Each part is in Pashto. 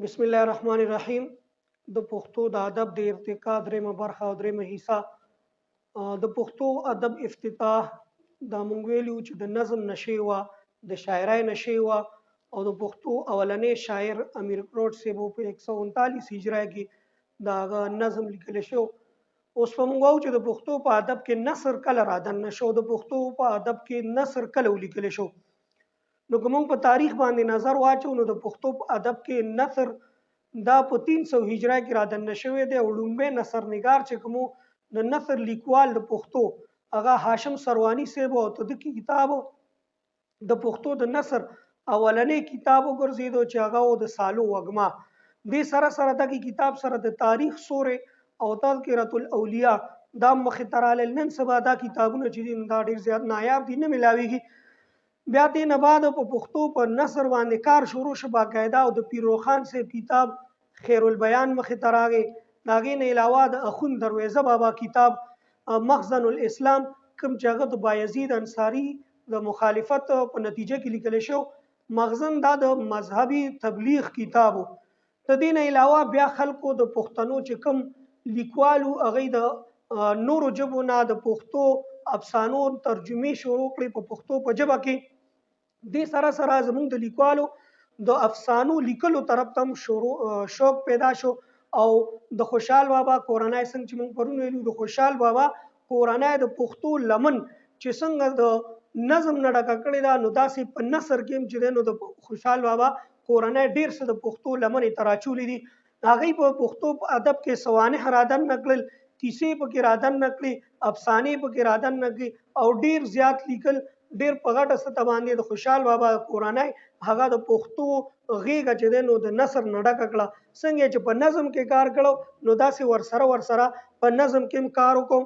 بسم الله الرحمن الرحیم. د پښتو د ادب د ارتقا درېمه برخه او درېمه حصہ. د پښتو ادب افتتاح دا مونږ ویلو چې د نظم نشي وه، د شاعرۍ نشي وه، او د پښتو اولنی شاعر امیر کروړ صاحب په 139 هجری کې د هغه نظم لیکلی شو. اوس به مونږ وایو چې د پښتو په ادب کې نثر کله رادننه شو، د پښتو په ادب کې نثر کله ولیکلی شو. نو که موږ په تاریخ باندې نظر واچو نو د پښتو په ادب کې نثر دا په 300 هجری کې رادننه شوی دی او لومبی نثر نگار چې کوم د نثر لیکوال د پښتو هغه هاشم سروانی صاحب او د کتاب د پښتو د نثر اولنې کتاب وګرځیدو چې هغه د سالو وږمه. دې سره سره دغه کتاب سره د تاریخ سورې او تذکرة الاولیاء دا مخې ته راغلل. نن سبا دا کتابونه چې دي دا ډېر زیات نایاب دي، نه ملاویږي. بیا دې نه بعد په پښتو په نثر باندې کار شروع شو باقاعده، او د پیروخان صاحب کتاب خیر البیان مخې ته راغی. د هغې نه علاوه د اخوند درویزه بابا کتاب مخزن الاسلام کوم چې هغه د بایزید انصاري د مخالفت په نتیجه کې لیکلی شو. مخزن دا د مذهبي تبلیغ کتاب و. د دې نه علاوه بیا خلکو د پښتنو چې کوم لیکوالو هغوی د نورو ژبو نه د پښتو افسانو ترجمې شروع کړې په پښتو په ژبه کې. دې سره سره زموږ د لیکوالو د افسانو لیکلو طرف ته هم شوق پیدا شو. او د خوشحال بابا کورنۍ څنګه چې موږ پرون ویلو د خوشحال بابا کورنۍ د پښتو لمن چې څنګه د نظم نه ډکه کړې ده، نو داسې په نثر کې هم چې دی نو د خوشحال بابا کورنۍ ډېر څه د پښتو لمنې ته راچولې دي. هغوی په پښتو ادب کې سوانح رادننه کړل، کیسې پکې رادننه کړې، افسانې پکې رادننه کړې او ډېر زیات لیکل. ډېر په غټه سطح باندې د خوشحال بابا کورنۍ هغه د پښتو غېږه چې دی نو د نثر نه ډکه کړه. څنګه چې په نظم کې کار کړو نو داسې ورسره په نظم کې هم کار وکړو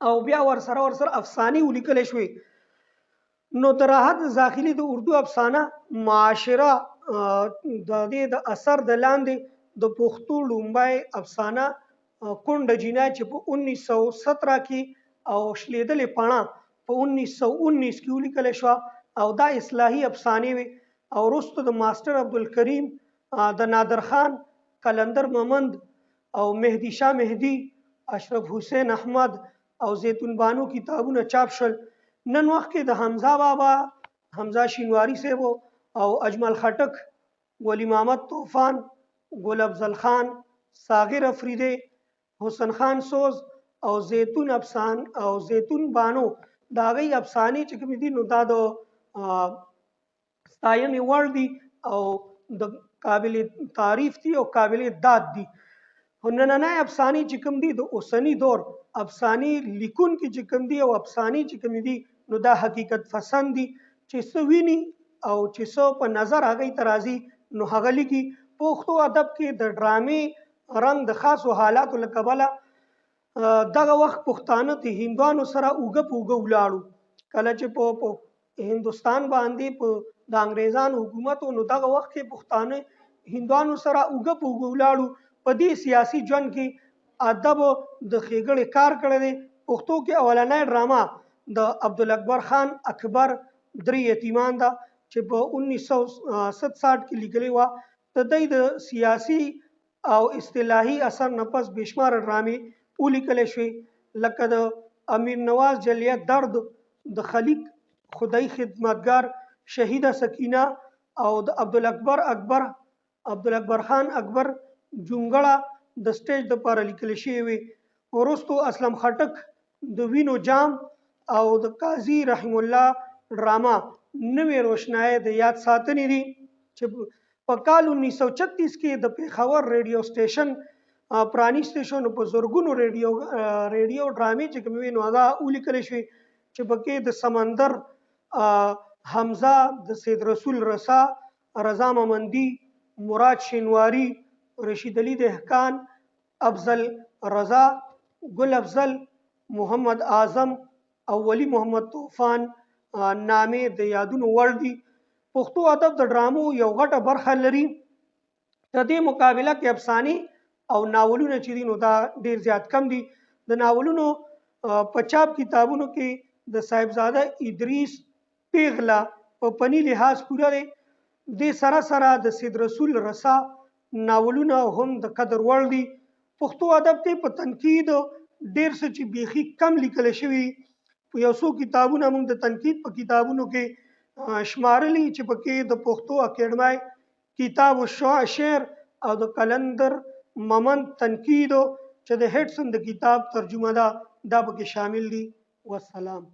او بیا ورسره افسانې ولیکلی شوې. نو د راحت زاخلي د اردو افسانه معاشره د دې د اثر د لاندې د پښتو لومبی افسانه کونډه جینۍ چې په 1917 کې او شلیدلې پاڼه په 1919 کې ولیکلی شوه او دا اصلاحي افسانې وې. او وروسته د ماسټر عبدالکریم، د نادر خان، قلندر محمد او مهدي شاه مهدي، اشرف حسین احمد او زیتون بانو کتابونه چاپ شول. نن وخت کې د حمزه بابا، حمزه شینواری صاحب او اجمل خټک، ولی محمد طوفان، ګل افضل خان، ساغر افریدی، حسن خان سوز او زیتون بانو د هغوی افسانې چې کومې دي نو دا د ستاینې وړ دي او د قابل تعریف دي او قابل داد دي. خو نننۍ افسانې چې کوم دي د اوسني دور افسانې لیکونکي چې کوم دي او افسانې چې کومې دي نو دا حقیقت پسند دي چې څه ویني او چې څه په نظر هغوی ته راځي نو هغه لیکي. پښتو ادب کې د ډرامې رنګ د خاصو حالاتو له کبله دغه وخت پښتانه د هندوانو سره اوږه په اوږه ولاړو. کله چې په هندوستان باندې په د انګریزانو حکومت نو دغه وخت کې پښتانه هندوانو سره اوږه په اوږه ولاړو. په دې سیاسي ژوند کې ادب د ښېګړې کار کړی دی. پښتو کې اولنۍ ډرامه د عبدالاکبر خان اکبر درې یتیمان ده چې په 1967 کې لیکلې وه. د دوی د سیاسي او اصطلاحي اثر نه پس بېشماره ډرامې ولیکلی شوې لکه د امیر نواز جلیه درد، د خلیق خدای خدمتګار، شهیده سکینه او د عبدالاکبر خان اکبر جونګړه د سټیج دپاره لیکلی شوې وې. وروستو اسلم خټک د وینو جام او د قاضي رحیم الله ډرامه نوې روشنایي د یاد ساتنې دي چې په کال 1936 کې د پېښور ریډیو سټیشن پرانیستی شو. نو په زرګونو ریډیو ډرامې چې کومې وې نو هغه ولیکلی شوې چې پکې د سمندر، حمزه، د سید رسول رسا، رضا ممندي، مراد شینواری، رشید علي دهقان، افضل رضا، ګل افضل، محمد اعظم او ولی محمد طوفان نامې د یادونو وړ دي. پښتو ادب د ډرامو یو غټه برخه لري. د دې مقابله کې افسانې او ناولونه چې دي نو دا ډېر زیات کم دي. د ناولونو په چاپ کتابونو کې د صاحبزاده ادریس پیغله په فني لحاظ پوره دی. دې سره سره د سید رسول رسا ناولونه هم د قدر وړ دي. پښتو ادب کې په تنقید ډېر څه چې بیخي کم لیکل شوي، په یو څو کتابونه موږ د تنقید په کتابونو کې شمارلي چې پکې د پښتو اکیډمۍ کتاب شعر او د قلندر ممند تنقید چې د هډسن د کتاب ترجمه ده دا پکې شامل دي. والسلام.